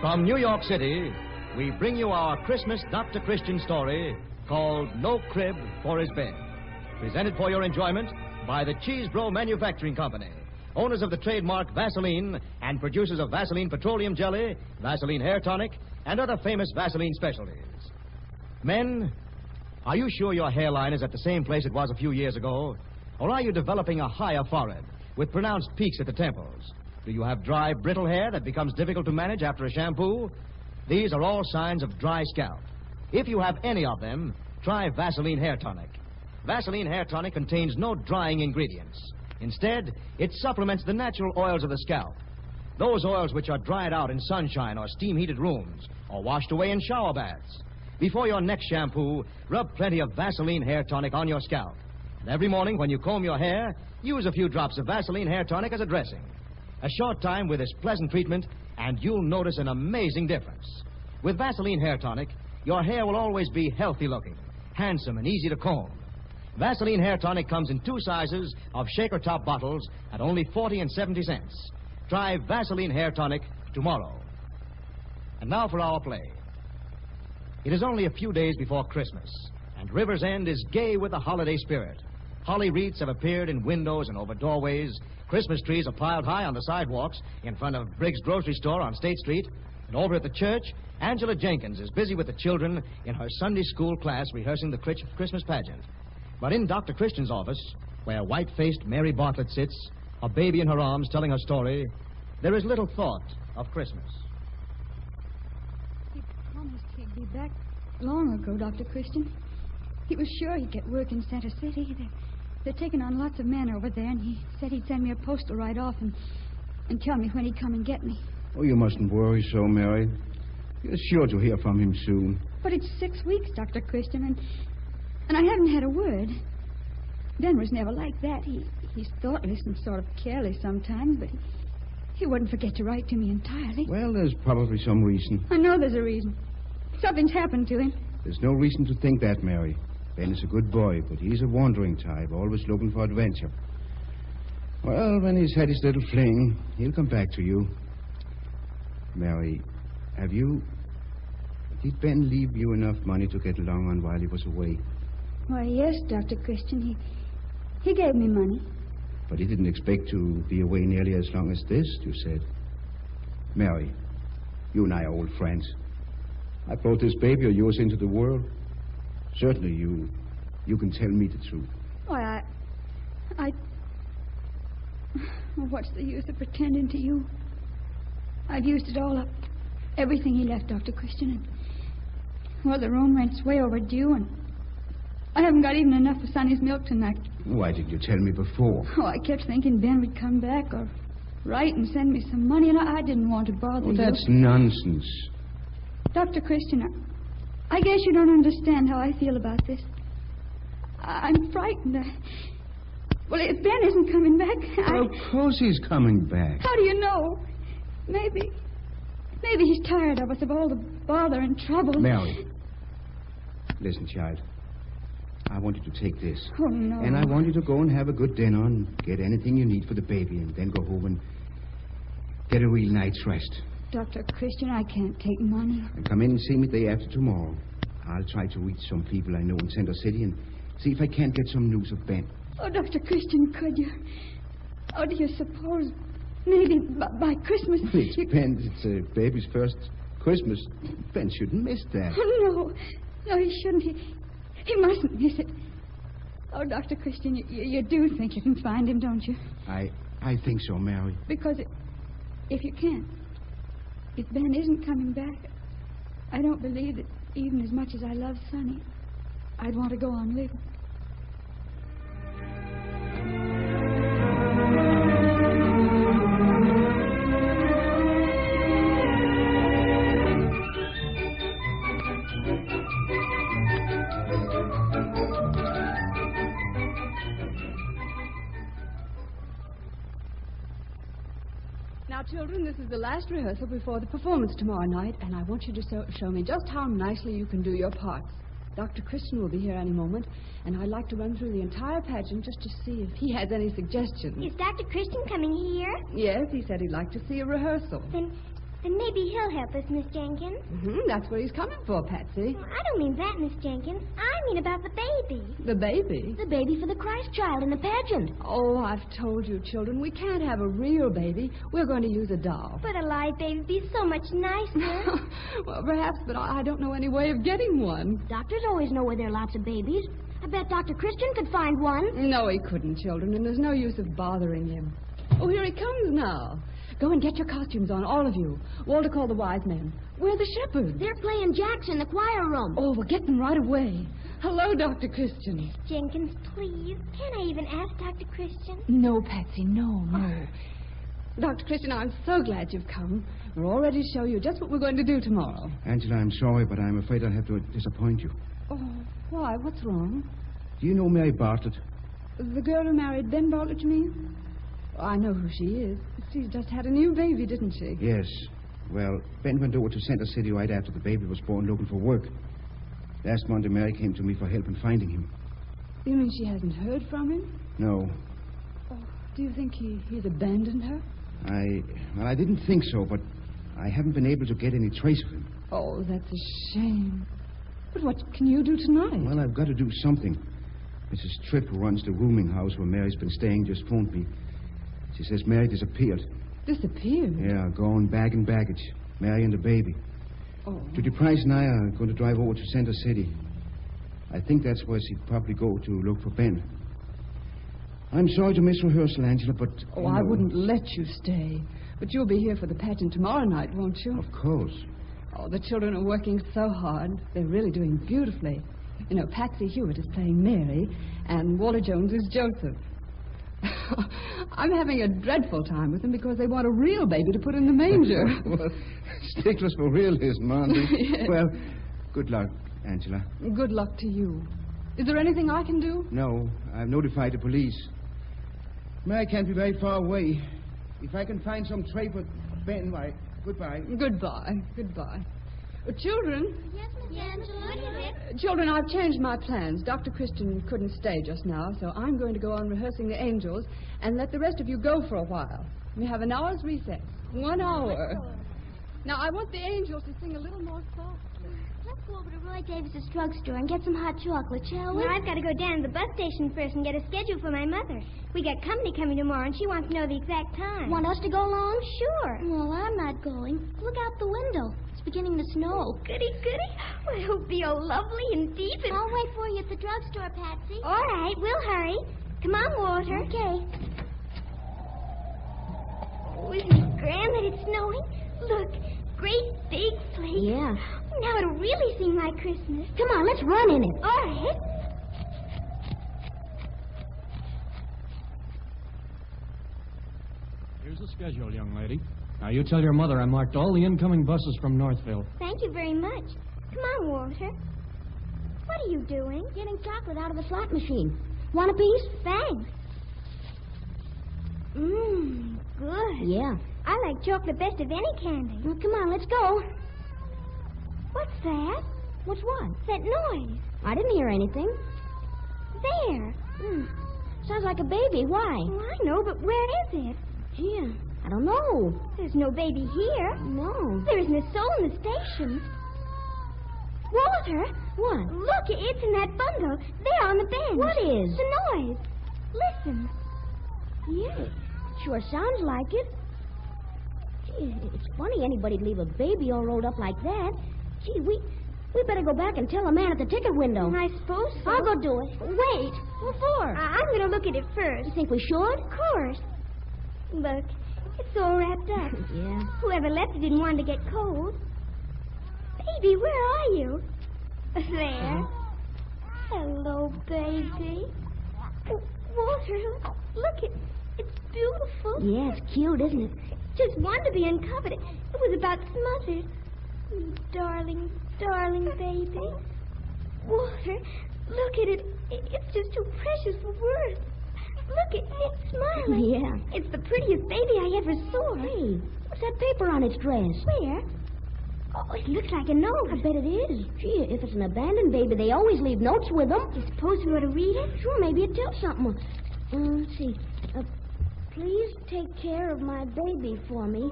From New York City, we bring you our Christmas Dr. Christian story called No Crib for His Bed. Presented for your enjoyment by the Cheesebro Manufacturing Company, owners of the trademark Vaseline and producers of Vaseline Petroleum Jelly, Vaseline Hair Tonic, and other famous Vaseline specialties. Men, are you sure your hairline is at the same place it was a few years ago? Or are you developing a higher forehead with pronounced peaks at the temples? Do you have dry, brittle hair that becomes difficult to manage after a shampoo? These are all signs of dry scalp. If you have any of them, try Vaseline Hair Tonic. Vaseline Hair Tonic contains no drying ingredients. Instead, it supplements the natural oils of the scalp. Those oils which are dried out in sunshine or steam-heated rooms or washed away in shower baths. Before your next shampoo, rub plenty of Vaseline Hair Tonic on your scalp. And every morning when you comb your hair, use a few drops of Vaseline Hair Tonic as a dressing. A short time with this pleasant treatment, and you'll notice an amazing difference. With Vaseline Hair Tonic, your hair will always be healthy-looking, handsome, and easy to comb. Vaseline Hair Tonic comes in 2 sizes of shaker-top bottles at only 40 and 70 cents. Try Vaseline Hair Tonic tomorrow. And now for our play. It is only a few days before Christmas, and River's End is gay with the holiday spirit. Holly wreaths have appeared in windows and over doorways. Christmas trees are piled high on the sidewalks in front of Briggs' grocery store on State Street. And over at the church, Angela Jenkins is busy with the children in her Sunday school class rehearsing the Christmas pageant. But in Dr. Christian's office, where white-faced Mary Bartlett sits, a baby in her arms telling her story, there is little thought of Christmas. He promised he'd be back long ago, Dr. Christian. He was sure he'd get work in Center City. They're taking on lots of men over there, and he said he'd send me a postal right off and tell me when he'd come and get me. Oh, you mustn't worry so, Mary. You're sure to hear from him soon. But it's 6 weeks, Dr. Christian, and I haven't had a word. Ben was never like that. He's thoughtless and sort of careless sometimes, but he wouldn't forget to write to me entirely. Well, there's probably some reason. I know there's a reason. Something's happened to him. There's no reason to think that, Mary. Ben is a good boy, but he's a wandering type, always looking for adventure. Well, when he's had his little fling, he'll come back to you. Mary, did Ben leave you enough money to get along on while he was away? Why, yes, Dr. Christian. He gave me money. But he didn't expect to be away nearly as long as this, you said. Mary, you and I are old friends. I brought this baby of yours into the world. Certainly you can tell me the truth. Why, well, what's the use of pretending to you? I've used it all up. Everything he left, Dr. Christian. Well, the room rent's way overdue, and I haven't got even enough for Sonny's milk tonight. Why didn't you tell me before? Oh, I kept thinking Ben would come back or write and send me some money, and I didn't want to bother you. That's nonsense. Dr. Christian, I guess you don't understand how I feel about this. I'm frightened. Well, if Ben isn't coming back, Of course he's coming back. How do you know? Maybe he's tired of us, of all the bother and trouble. Mary, listen, child. I want you to take this. Oh, no. And I want you to go and have a good dinner and get anything you need for the baby, and then go home and get a real night's rest. Dr. Christian, I can't take money. And come in and see me the day after tomorrow. I'll try to reach some people I know in Center City and see if I can't get some news of Ben. Oh, Dr. Christian, could you? Oh, do you suppose maybe by Christmas... It depends. It's a baby's first Christmas. Ben shouldn't miss that. Oh, no, he shouldn't. He mustn't miss it. Oh, Dr. Christian, you do think you can find him, don't you? I think so, Mary. Because if you can't, if Ben isn't coming back, I don't believe that even as much as I love Sonny, I'd want to go on living. Now, children, this is the last rehearsal before the performance tomorrow night, and I want you to show me just how nicely you can do your parts. Dr. Christian will be here any moment, and I'd like to run through the entire pageant just to see if he has any suggestions. Is Dr. Christian coming here? Yes, he said he'd like to see a rehearsal. Then Then maybe he'll help us, Miss Jenkins. That's what he's coming for, Patsy. I don't mean that, Miss Jenkins. I mean about the baby. The baby? The baby for the Christ child in the pageant. Oh, I've told you, children, we can't have a real baby. We're going to use a doll. But a live baby would be so much nicer. Well, perhaps, but I don't know any way of getting one. Doctors always know where there are lots of babies. I bet Dr. Christian could find one. No, he couldn't, children, and there's no use of bothering him. Oh, here he comes now. Go and get your costumes on, all of you. Walter called the wise men. Where are the shepherds? They're playing jacks in the choir room. Oh, we'll get them right away. Hello, Dr. Christian. Jenkins, please. Can I even ask Dr. Christian? No, Patsy, no. Dr. Christian, I'm so glad you've come. We're all ready to show you just what we're going to do tomorrow. Angela, I'm sorry, but I'm afraid I'll have to disappoint you. Oh, why? What's wrong? Do you know Mary Bartlett? The girl who married Ben Bartlett, you mean? I know who she is. She's just had a new baby, didn't she? Yes. Well, Ben went over to Center City right after the baby was born looking for work. Last Monday, Mary came to me for help in finding him. You mean she hasn't heard from him? No. Oh, do you think he's abandoned her? I didn't think so, but I haven't been able to get any trace of him. Oh, that's a shame. But what can you do tonight? Well, I've got to do something. Mrs. Tripp, who runs the rooming house where Mary's been staying, just phoned me. She says Mary disappeared. Disappeared? Yeah, gone bag and baggage. Mary and the baby. Oh. Judy Price and I are going to drive over to Center City. I think that's where she'd probably go to look for Ben. I'm sorry to miss rehearsal, Angela, but... Oh, I wouldn't let you stay. But you'll be here for the pageant tomorrow night, won't you? Of course. Oh, the children are working so hard. They're really doing beautifully. You know, Patsy Hewitt is playing Mary, and Walter Jones is Joseph. I'm having a dreadful time with them because they want a real baby to put in the manger. Well, sticklers for realism, aren't they? Yes. Well, good luck, Angela. Good luck to you. Is there anything I can do? No, I've notified the police. Mary can't be very far away. If I can find some trace of Ben, why, goodbye. Goodbye. Children? Yes, Miss Angela. What is it? Children, I've changed my plans. Dr. Christian couldn't stay just now, so I'm going to go on rehearsing the angels and let the rest of you go for a while. We have an hour's recess. 1 hour. Now, I want the angels to sing a little more softly. Let's go over to Roy Davis's drugstore and get some hot chocolate, shall we? Well, I've got to go down to the bus station first and get a schedule for my mother. We got company coming tomorrow, and she wants to know the exact time. Want us to go along? Sure. Well, I'm not going. Look out the window. It's beginning to snow. Oh, goody. Well, it'll be all lovely and deep and... I'll wait for you at the drugstore, Patsy. All right, we'll hurry. Come on, Walter. Okay. Oh, isn't it grand that it's snowing? Look, great big sleigh. Yeah. Now it'll really seem like Christmas. Come on, let's run in it. All right. Here's the schedule, young lady. Now, you tell your mother I marked all the incoming buses from Northville. Thank you very much. Come on, Walter. What are you doing? Getting chocolate out of the slot machine. Want a piece? Thanks. Good. Yeah. I like chocolate best of any candy. Well, come on, let's go. What's that? What's what? That noise. I didn't hear anything. There. Sounds like a baby. Why? Oh, I know, but where is it? Yeah, I don't know. There's no baby here. No. There isn't a soul in the station. Walter! What? Look, it's in that bundle. There on the bench. What is? The noise. Listen. Yeah, it sure sounds like it. Gee, it's funny anybody'd leave a baby all rolled up like that. Gee, we better go back and tell the man at the ticket window. I suppose so. I'll go do it. Wait. What for? I'm going to look at it first. You think we should? Of course. Look, it's all wrapped up. Yeah. Whoever left it didn't want to get cold. Baby, where are you? There. Hello, baby. Oh, Walter, look, it's beautiful. Yeah, it's cute, isn't it? Just wanted to be uncovered. It was about smothered. Darling baby. Walter, look at it. It's just too precious for words. Look, it's smiling. Yeah. It's the prettiest baby I ever saw. Hey, what's that paper on its dress? Where? Oh, it looks like a note. I bet it is. Gee, if it's an abandoned baby, they always leave notes with them. You suppose we ought to read it? Sure, maybe it tells something. Let's see. Please take care of my baby for me.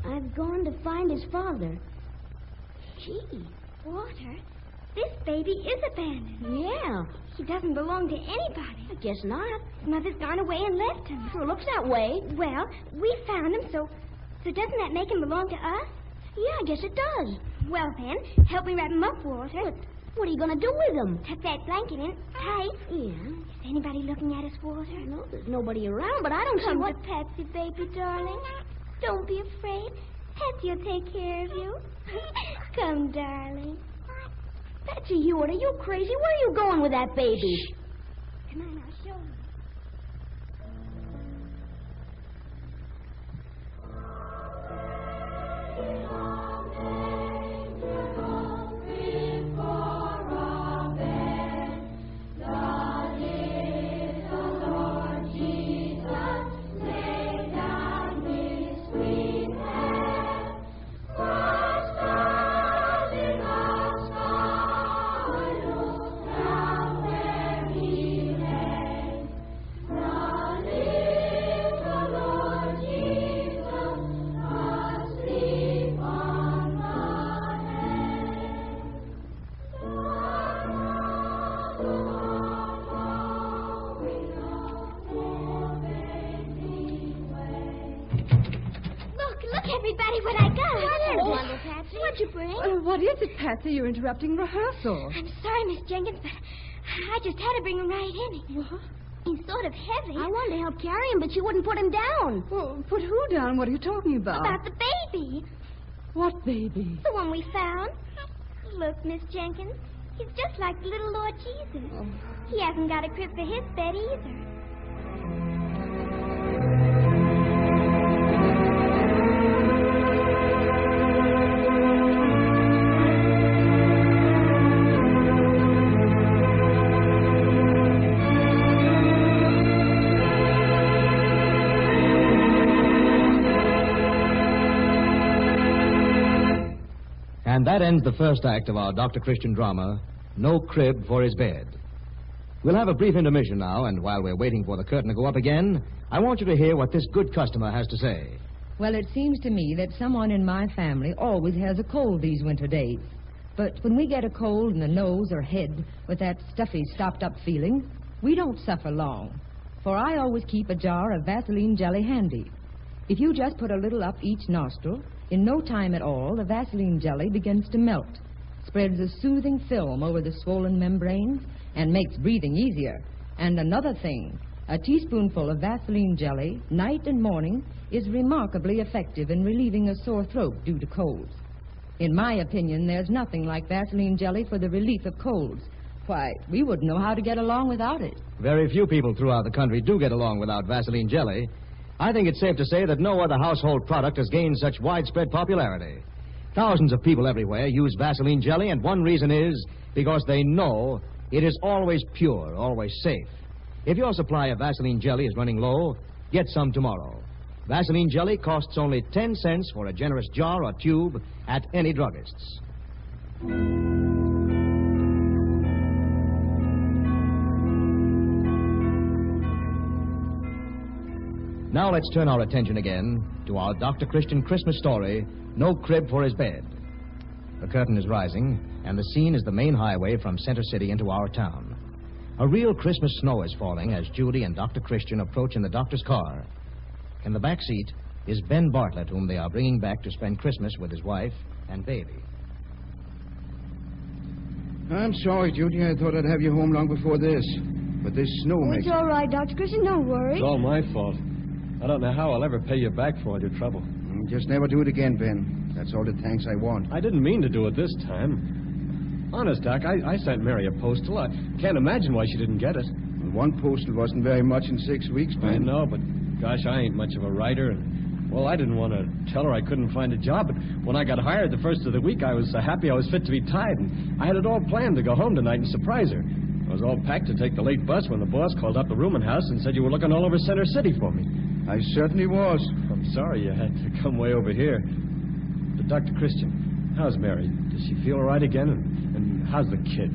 I've gone to find his father. Gee, Walter, this baby is abandoned. Yeah. He doesn't belong to anybody. I guess not. His mother's gone away and left him. Sure looks that way. Well, we found him, so doesn't that make him belong to us? Yeah, I guess it does. Well, then, help me wrap him up, Walter. But what are you going to do with him? Tuck that blanket in tight. Yeah. Is anybody looking at us, Walter? No, there's nobody around, but I don't see what... Come to Patsy, baby, darling. Don't be afraid. Patsy'll take care of you. Come, darling. Patsy Hewitt, are you crazy? Where are you going with that baby? Shh. Come on, I'll show you. Everybody, what I got. What is it? Wonder, Patsy. What'd you bring? What is it, Patsy? You're interrupting rehearsal. I'm sorry, Miss Jenkins, but I just had to bring him right in. What? He's sort of heavy. I wanted to help carry him, but you wouldn't put him down. Well, put who down? What are you talking about? About the baby. What baby? The one we found. Look, Miss Jenkins, he's just like the little Lord Jesus. Oh. He hasn't got a crib for his bed either. And that ends the first act of our Dr. Christian drama, No Crib for His Bed. We'll have a brief intermission now, and while we're waiting for the curtain to go up again, I want you to hear what this good customer has to say. Well, it seems to me that someone in my family always has a cold these winter days. But when we get a cold in the nose or head with that stuffy, stopped-up feeling, we don't suffer long. For I always keep a jar of Vaseline jelly handy. If you just put a little up each nostril, in no time at all, the Vaseline jelly begins to melt, spreads a soothing film over the swollen membranes, and makes breathing easier. And another thing, a teaspoonful of Vaseline jelly, night and morning, is remarkably effective in relieving a sore throat due to colds. In my opinion, there's nothing like Vaseline jelly for the relief of colds. Why, we wouldn't know how to get along without it. Very few people throughout the country do get along without Vaseline jelly. I think it's safe to say that no other household product has gained such widespread popularity. Thousands of people everywhere use Vaseline jelly, and one reason is because they know it is always pure, always safe. If your supply of Vaseline jelly is running low, get some tomorrow. Vaseline jelly costs only 10 cents for a generous jar or tube at any druggist's. Now let's turn our attention again to our Dr. Christian Christmas story, No Crib for His Bed. The curtain is rising, and the scene is the main highway from Center City into our town. A real Christmas snow is falling as Judy and Dr. Christian approach in the doctor's car. In the back seat is Ben Bartlett, whom they are bringing back to spend Christmas with his wife and baby. I'm sorry, Judy. I thought I'd have you home long before this. But this snow makes... It's all right, Dr. Christian. Don't worry. It's all my fault. I don't know how I'll ever pay you back for all your trouble. Just never do it again, Ben. That's all the thanks I want. I didn't mean to do it this time. Honest, Doc, I sent Mary a postal. I can't imagine why she didn't get it. Well, one postal wasn't very much in 6 weeks, Ben. I know, but gosh, I ain't much of a writer, and, well, I didn't want to tell her I couldn't find a job, but when I got hired the first of the week, I was so happy I was fit to be tied, and I had it all planned to go home tonight and surprise her. I was all packed to take the late bus when the boss called up the rooming house and said you were looking all over Center City for me. I certainly was. I'm sorry you had to come way over here. But Dr. Christian, how's Mary? Does she feel all right again? And how's the kid?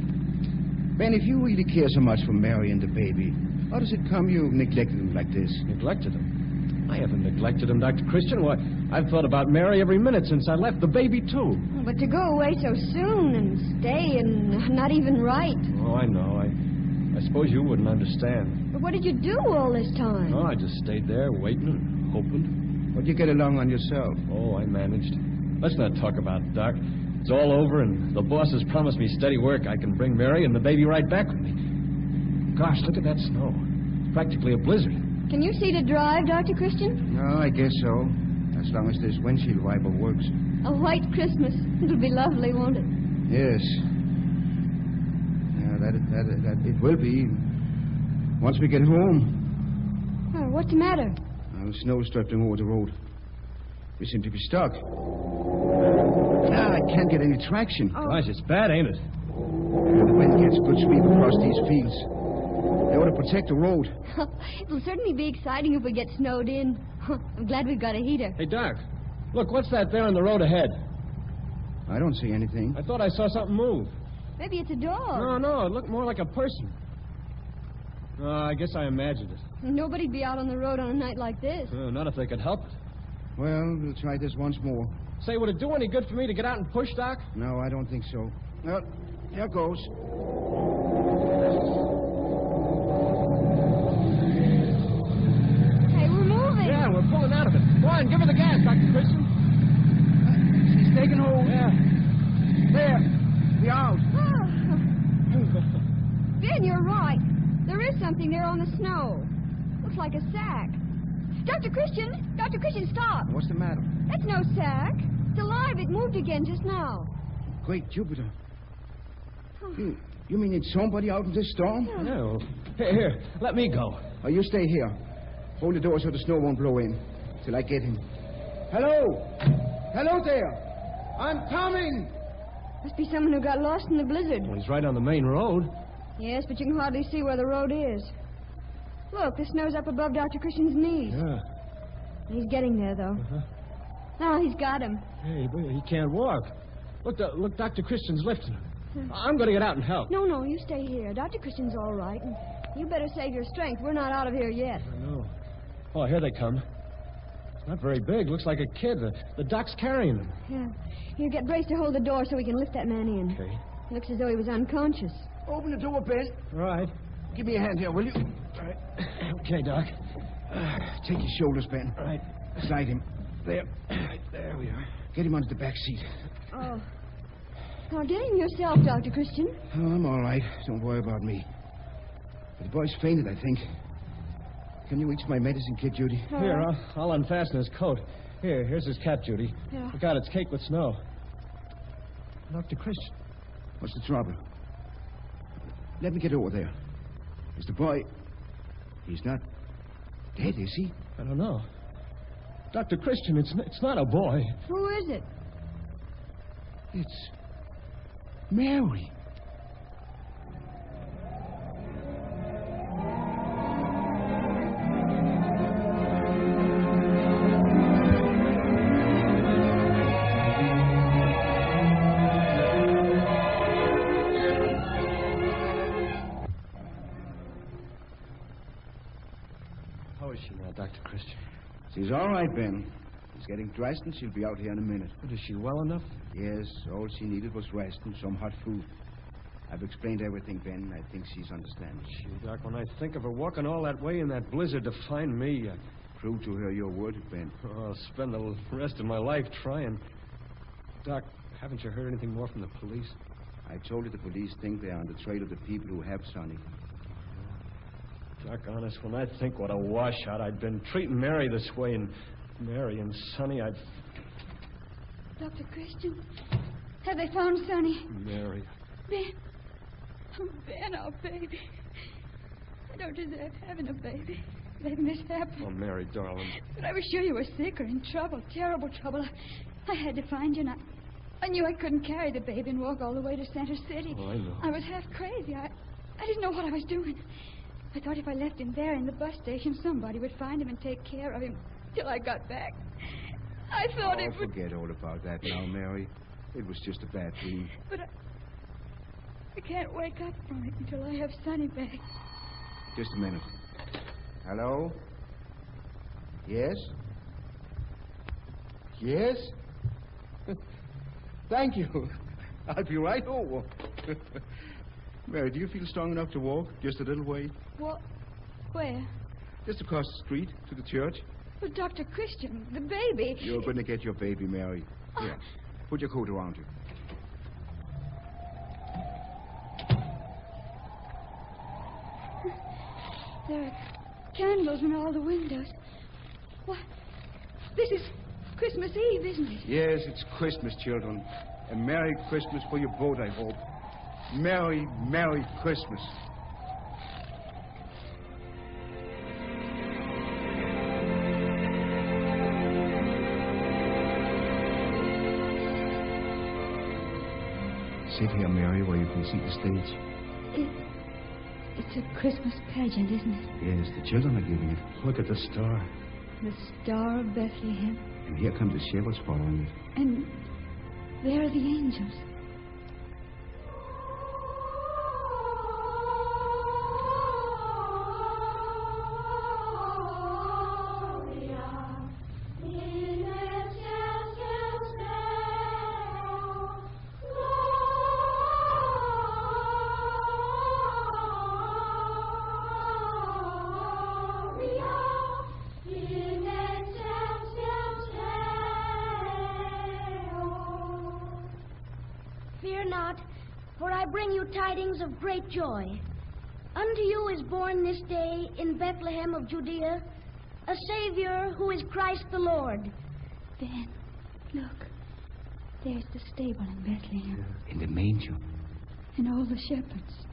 Ben, if you really care so much for Mary and the baby, how does it come you've neglected them like this? Neglected them? I haven't neglected him, Dr. Christian. Why, I've thought about Mary every minute since I left. The baby, too. But to go away so soon and stay and not even write. Oh, I know. I suppose you wouldn't understand. But what did you do all this time? Oh, I just stayed there waiting and hoping. How'd you get along on yourself? Oh, I managed. Let's not talk about it, Doc. It's all over, and the boss has promised me steady work. I can bring Mary and the baby right back with me. Gosh, look at that snow. It's practically a blizzard. Can you see to drive, Dr. Christian? No, I guess so. As long as this windshield wiper works. A white Christmas. It'll be lovely, won't it? Yes. Yeah, that it will be. Once we get home. Oh, what's the matter? The snow's drifting over the road. We seem to be stuck. I can't get any traction. Oh. Gosh, it's bad, ain't it? The wind gets a good sweep across these fields. They ought to protect the road. It'll certainly be exciting if we get snowed in. I'm glad we've got a heater. Hey, Doc, look, what's that there on the road ahead? I don't see anything. I thought I saw something move. Maybe it's a dog. No, it looked more like a person. I guess I imagined it. Nobody'd be out on the road on a night like this. Not if they could help it. Well, we'll try this once more. Say, would it do any good for me to get out and push, Doc? No, I don't think so. Well, here goes. Hey, we're moving. Yeah, we're pulling out of it. Go on, give her the gas, Dr. Christian. She's taking hold. Yeah. There. We're out. Ben, you're right. There is something there on the snow. Looks like a sack. Dr. Christian, stop. What's the matter? That's no sack. It's alive. It moved again just now. Great Jupiter. You mean it's somebody out in this storm? No. Here, let me go. Oh, you stay here. Hold the door so the snow won't blow in till I get him. Hello? Hello there. I'm coming. Must be someone who got lost in the blizzard. Well, he's right on the main road. Yes, but you can hardly see where the road is. Look, the snow's up above Dr. Christian's knees. Yeah. He's getting there, though. Oh, he's got him. Hey, but he can't walk. Look, Dr. Christian's lifting him. I'm going to get out and help. No, you stay here. Dr. Christian's all right. And you better save your strength. We're not out of here yet. I know. Oh, here they come. It's not very big. Looks like a kid. The doc's carrying him. Yeah. Here, get Brace to hold the door so we can lift that man in. Okay. Looks as though he was unconscious. Open the door, Ben. All right. Give me a hand here, will you? All right. Okay, Doc. Take his shoulders, Ben. All right. Slide him. There. There we are. Get him onto the back seat. Oh. Now, get him yourself, Dr. Christian. Oh, I'm all right. Don't worry about me. But the boy's fainted, I think. Can you reach my medicine kit, Judy? Here, I'll unfasten his coat. Here's his cap, Judy. Yeah. Look out, it's caked with snow. Dr. Christian. What's the trouble? Let me get over there. Is the boy... He's not dead, is he? I don't know. Dr. Christian, it's not a boy. Who is it? It's Mary. How is she now, Dr. Christian? She's all right, Ben. She's getting dressed, and she'll be out here in a minute. But is she well enough? Yes, all she needed was rest and some hot food. I've explained everything, Ben. I think she's understanding. Gee, Doc, when I think of her walking all that way in that blizzard to find me... Prove to her your word, Ben. I'll spend the rest of my life trying. Doc, haven't you heard anything more from the police? I told you the police think they're on the trail of the people who have Sonny. Doc, honest, when I think what a washout I've been treating Mary this way, and Mary and Sonny, I've... Dr. Christian, have they found Sonny? Mary. Ben. Oh, Ben, our baby. I don't deserve having a baby. Letting this happen. Oh, Mary, darling. But I was sure you were sick or in trouble, terrible trouble. I had to find you, and I knew I couldn't carry the baby and walk all the way to Center City. Oh, I know. I was half crazy. I didn't know what I was doing. I thought if I left him there in the bus station, somebody would find him and take care of him till I got back. I thought it would... Forget all about that now, Mary. It was just a bad dream. But I can't wake up from it until I have Sonny back. Just a minute. Hello? Yes? Yes? Thank you. I'll be right over. Mary, do you feel strong enough to walk just a little way? What? Where? Just across the street to the church. But Dr. Christian, the baby. You're going to get your baby, Mary. Here, put your coat around you. There are candles in all the windows. What? This is Christmas Eve, isn't it? Yes, it's Christmas, children. A Merry Christmas for you both, I hope. Merry, Merry Christmas. Sit here, Mary, where you can see the stage. It's a Christmas pageant, isn't it? Yes, the children are giving it. Look at the star. The Star of Bethlehem. And here come the shepherds following it. And there are the angels. Tidings of great joy. Unto you is born this day in Bethlehem of Judea a Savior who is Christ the Lord. Ben, look. There's the stable in Bethlehem. In the manger. And all the shepherds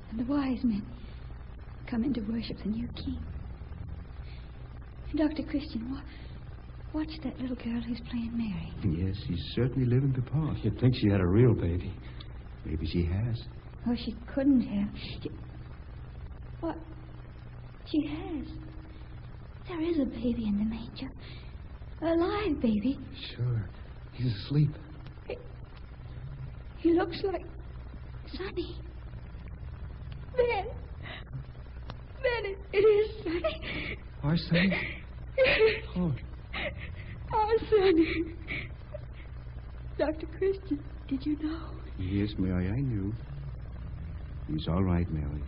and the wise men coming to worship the new king. Dr. Christian, watch that little girl who's playing Mary. Yes, she's certainly living the part. You'd think she had a real baby. Maybe she has. Oh, she couldn't have. What? She has. There is a baby in the manger. A live baby. Sure. He's asleep. He looks like Sonny. Ben, it is Sonny. Our Sonny? Oh. Our Sonny. Dr. Christian, did you know? Yes, Mary, I knew. He's all right, Mary.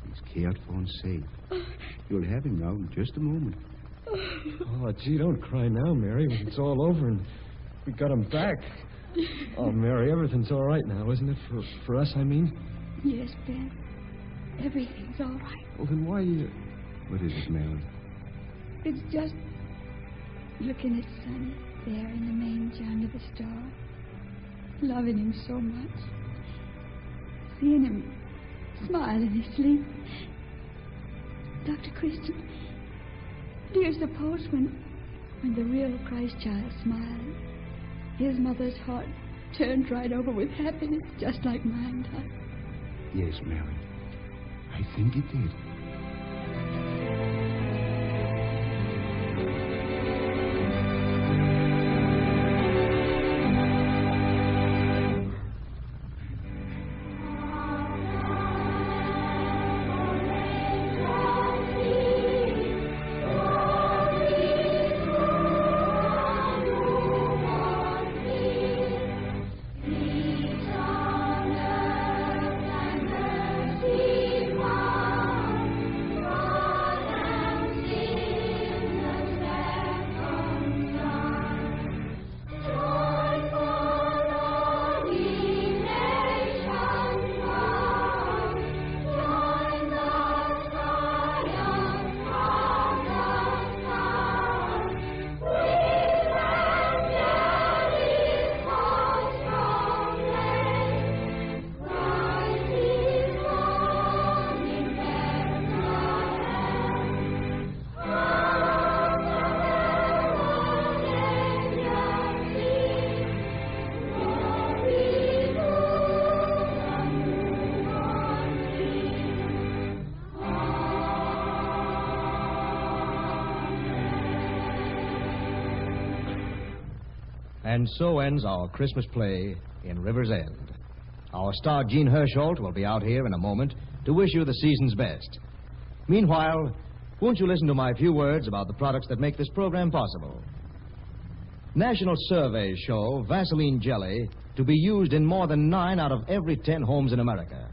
He's cared for and safe. You'll have him now in just a moment. Oh, gee, don't cry now, Mary. It's all over and we got him back. Oh, Mary, everything's all right now, isn't it? For us, I mean? Yes, Ben. Everything's all right. Well, then why you... What is it, Mary? It's just looking at Sonny there in the manger under the star. Loving him so much. Seeing him smile in his sleep. Dr. Christian, do you suppose when the real Christ child smiled, his mother's heart turned right over with happiness just like mine does? Yes, Mary. I think it did. And so ends our Christmas play in River's End. Our star, Jean Hersholt, will be out here in a moment to wish you the season's best. Meanwhile, won't you listen to my few words about the products that make this program possible? National surveys show Vaseline jelly to be used in more than 9 out of every 10 homes in America.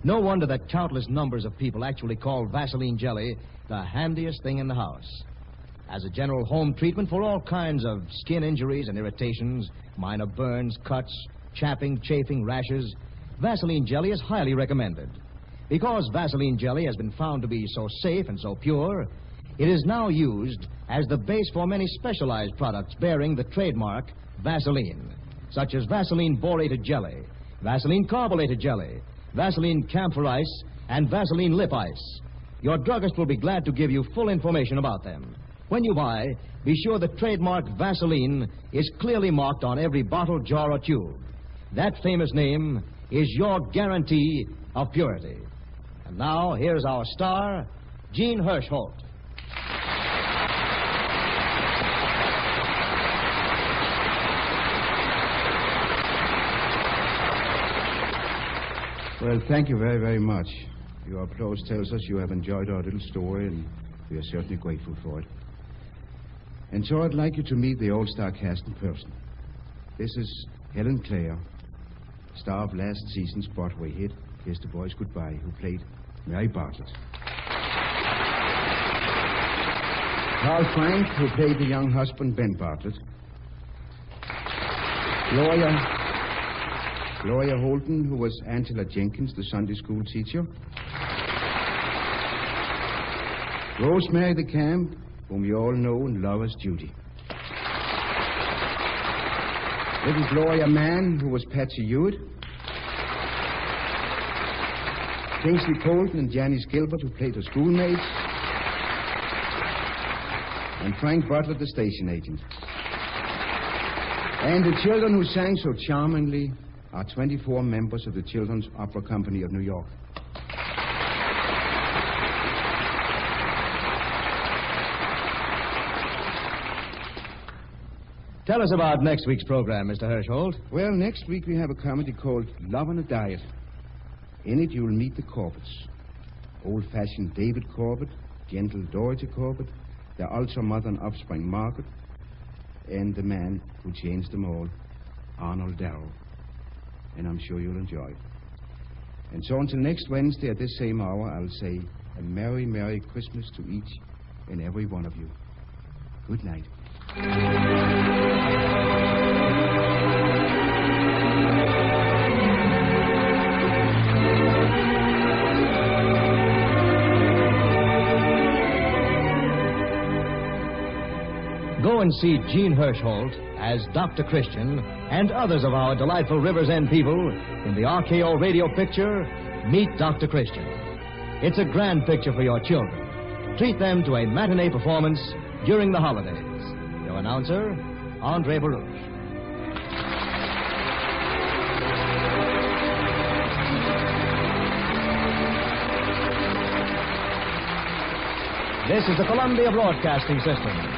No wonder that countless numbers of people actually call Vaseline jelly the handiest thing in the house. As a general home treatment for all kinds of skin injuries and irritations, minor burns, cuts, chapping, chafing, rashes, Vaseline jelly is highly recommended. Because Vaseline jelly has been found to be so safe and so pure, it is now used as the base for many specialized products bearing the trademark Vaseline, such as Vaseline borated jelly, Vaseline carbolated jelly, Vaseline camphor ice, and Vaseline lip ice. Your druggist will be glad to give you full information about them. When you buy, be sure the trademark Vaseline is clearly marked on every bottle, jar, or tube. That famous name is your guarantee of purity. And now, here's our star, Jean Hersholt. Well, thank you very, very much. Your applause tells us you have enjoyed our little story, and we are certainly grateful for it. And so I'd like you to meet the all-star cast in person. This is Helen Clare, star of last season's Broadway hit, Kiss the Boys Goodbye, who played Mary Bartlett. Carl Frank, who played the young husband, Ben Bartlett. Gloria Holden, who was Angela Jenkins, the Sunday school teacher. Rosemary the Camp, whom you all know and love as Judy. Little Gloria Mann, who was Patsy Hewitt. Kingsley Colton and Janice Gilbert, who played her schoolmates. And Frank Butler, the station agent. And the children who sang so charmingly are 24 members of the Children's Opera Company of New York. Tell us about next week's program, Mr. Hersholt. Well, next week we have a comedy called Love on a Diet. In it, you'll meet the Corbetts. Old-fashioned David Corbett, gentle Dorothy Corbett, their ultra-mother and offspring Margaret, and the man who changed them all, Arnold Darrow. And I'm sure you'll enjoy it. And so until next Wednesday at this same hour, I'll say a Merry, Merry Christmas to each and every one of you. Good night. Go and see Jean Hersholt as Dr. Christian and others of our delightful Rivers End people in the RKO radio picture, Meet Dr. Christian. It's a grand picture for your children. Treat them to a matinee performance during the holidays. Your announcer, Andre Baruch. This is the Columbia Broadcasting System.